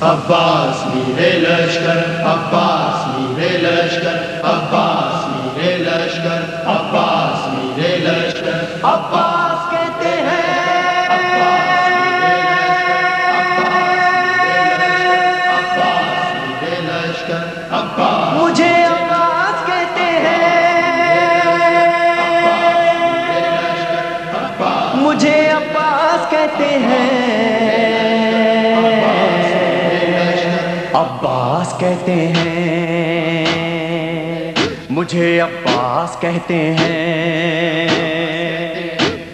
عباس میرے لشکر، عباس میرے لشکر، عباس میرے لشکر، عباس میرے لشکر، عباس کہتے ہیں، عباس میرے لشکر، عباس مجھے عباس کہتے ہیں، مجھے عباس کہتے ہیں، عباس کہتے ہیں، مجھے عباس کہتے ہیں،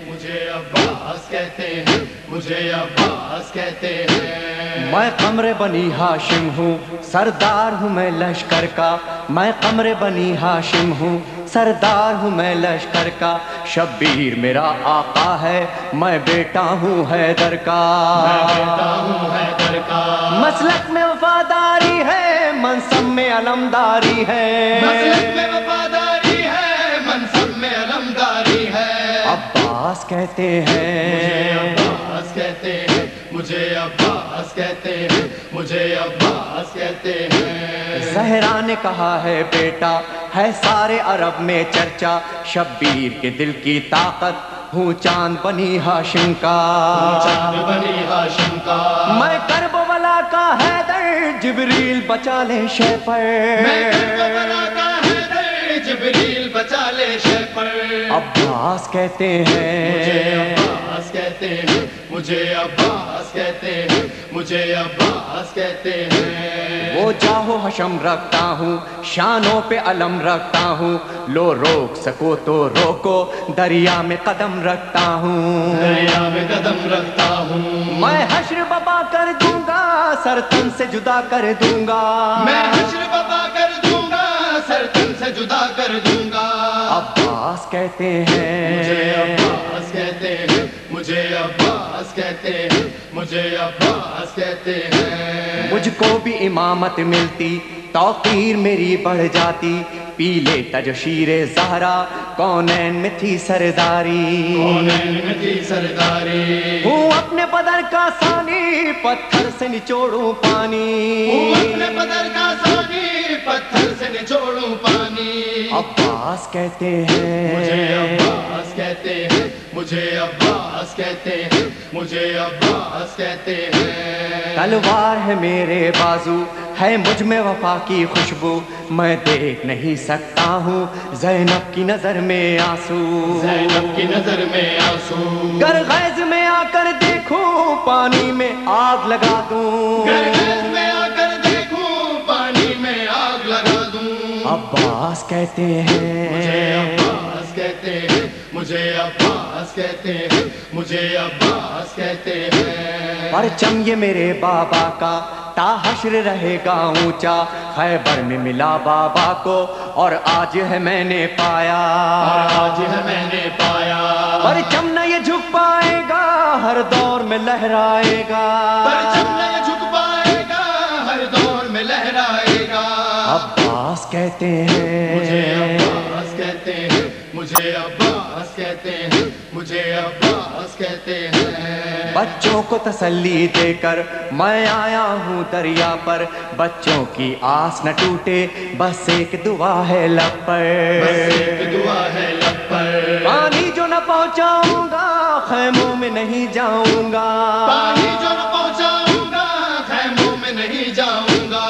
مجھے عباس کہتے ہیں، مجھے عباس کہتے ہیں۔ میں قمر بنی ہاشم ہوں، سردار ہوں میں لشکر کا، میں قمر بنی ہاشم ہوں، سردار ہوں میں لشکر کا، شبیر میرا آقا ہے، میں بیٹا ہوں حیدر کا، میں بیٹا ہوں حیدر کا، مسلک میں وفاداری ہے، منصب میں علمداری ہے، مسلک میں وفاداری ہے، منصب میں علمداری ہے، عباس کہتے ہیں، مجھے عباس کہتے ہیں، مجھے عباس کہتے ہیں، مجھے عباس کہتے ہیں۔ زہرا نے کہا ہے بیٹا ہے سارے عرب میں چرچا، شبیر کے دل کی طاقت ہوں چاند بنی ہاشم کا، چاند بنی ہاشم کا، میں کرب ولا کا حیدر، جبریل بچا لے شے پر، میں کرب ولا کا حیدر، جبریل بچا لے شے پر، عباس کہتے ہیں، مجھے عباس کہتے ہیں، مجھے عباس کہتے ہیں، مجھے عباس کہتے ہیں۔ وہ جاہو حشم رکھتا ہوں، شانوں پہ علم رکھتا ہوں، لو روک سکو تو روکو، دریا میں قدم رکھتا ہوں، دریا میں قدم رکھتا ہوں، میں حشر ببا کر دوں گا، سر تن سے جدا کر دوں گا، میں حشر ببا کر دوں گا، سر تن سے جدا کر دوں گا، عباس کہتے ہیں، مجھے عباس کہتے ہیں، مجھے عباس کہتے ہیں، مجھے عباس کہتے ہیں۔ مجھ کو بھی امامت ملتی، توقیر میری بڑھ جاتی، پی لیتا جو شیر زہرا، کونین میں تھی سرداری، کونین میں تھی سرداری، ہوں اپنے بدر کا ثانی، پتھر سے نچوڑوں پانی، ہوں اپنے بدر کا ثانی، پتھر سے نچوڑوں پانی، عباس کہتے ہیں، مجھے عباس کہتے ہیں، مجھے عباس کہتے ہیں، مجھے عباس کہتے ہیں۔ تلوار ہے میرے بازو، ہے مجھ میں وفا کی خوشبو، میں دیکھ نہیں سکتا ہوں زینب کی نظر میں آنسو، زینب کی نظر میں آنسو، گر غیظ میں آ کر دیکھوں پانی میں آگ لگا دوں، گر غیظ میں آ کر دیکھوں پانی میں آگ لگا دوں، عباس کہتے ہیں، مجھے عباس کہتے ہیں، مجھے عباس کہتے ہیں، مجھے عباس کہتے ہیں۔ پرچم یہ میرے بابا کا تا حشر رہے گا اونچا، خیبر میں ملا بابا کو اور آج ہے میں نے پایا، اور آج ہے میں نے پایا، پرچم نہ یہ جھک پائے گا، ہر دور میں لہرائے گا، پرچم نہ یہ جھک پائے گا، ہر دور میں لہرائے گا، عباس کہتے ہیں، مجھے عباس کہتے ہیں، مجھے عباس کہتے ہیں، مجھے عباس کہتے ہیں۔ بچوں کو تسلی دے کر میں آیا ہوں دریا پر، بچوں کی آس نہ ٹوٹے، بس ایک دعا ہے لب پر، بس ایک دعا ہے لب پر، پانی جو نہ پہنچاؤں گا خیموں میں نہیں جاؤں گا، پانی جو نہ پہنچاؤں گا خیموں میں نہیں جاؤں گا،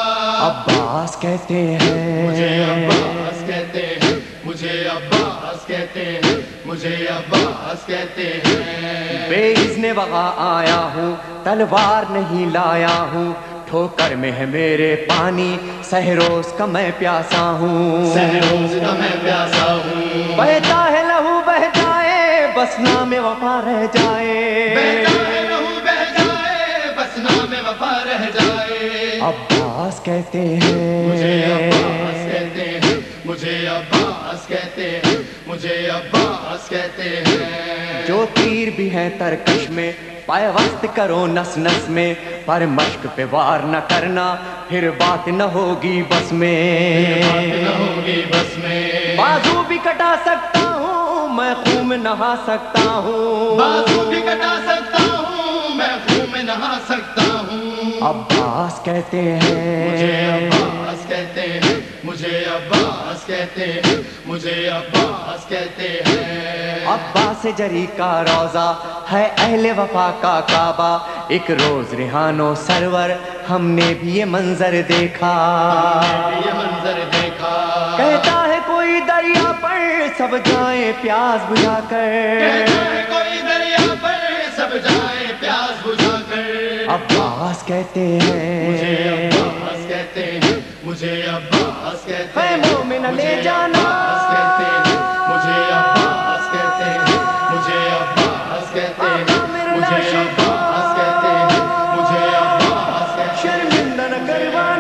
عباس کہتے ہیں، مجھے عباس کہتے ہیں، مجھے عباس کہتے ہیں، مجھے عباس کہتے ہیں۔ بے اذن وغا آیا ہوں، تلوار نہیں لایا ہوں، ٹھوکر میں ہے میرے پانی، سہروز کا میں پیاسا ہوں، سہروز کا میں پیاسا ہوں، بہتا ہے لہو بہ جائے، بس نام وفا رہ جائے، بہتا ہے لہو بہ جائے، بس نام وفا رہ جائے، عباس کہتے ہیں، مجھے عباس کہتے ہیں، مجھے عباس کہتے ہیں، مجھے عباس کہتے ہیں۔ جو تیر بھی ہیں ترکش میں، پیوست کرو نس نس میں، پر مشق پہ وار نہ کرنا، پھر بات نہ ہوگی بس میں، بات نہ ہوگی بس میں، بازو بھی کٹا سکتا ہوں میں، خون میں نہا سکتا ہوں، بازو بھی کٹا سکتا ہوں میں، خون میں نہا سکتا ہوں، عباس کہتے ہیں، مجھے عباس کہتے ہیں، مجھے عباس کہتے ہیں، مجھے عباس کہتے ہیں۔ عباس جری کا روضہ ہے اہل وفا کا کعبہ، ایک روز ریحان و سرور ہم نے بھی یہ منظر دیکھا، یہ منظر دیکھا، کہتا ہے کوئی دریا پر سب جائیں پیاس بجھا کر، کہتا ہے کوئی دریا پر سب جائے پیاس بجھا کر۔ عباس کہتے مجھے ہیں، عباس کہتے ہیں، مجھے عباس کہتے ہیں، خیموں میں نہ لے جانا، عباس کہتے ہیں، مجھے عباس کہتے ہیں، مجھے عباس کہتے ہیں، آقا میرے مجھے لاشے کو عباس کہتے ہیں، مجھے عباس کہتے ہیں۔ شرمندہ نہ کروانا۔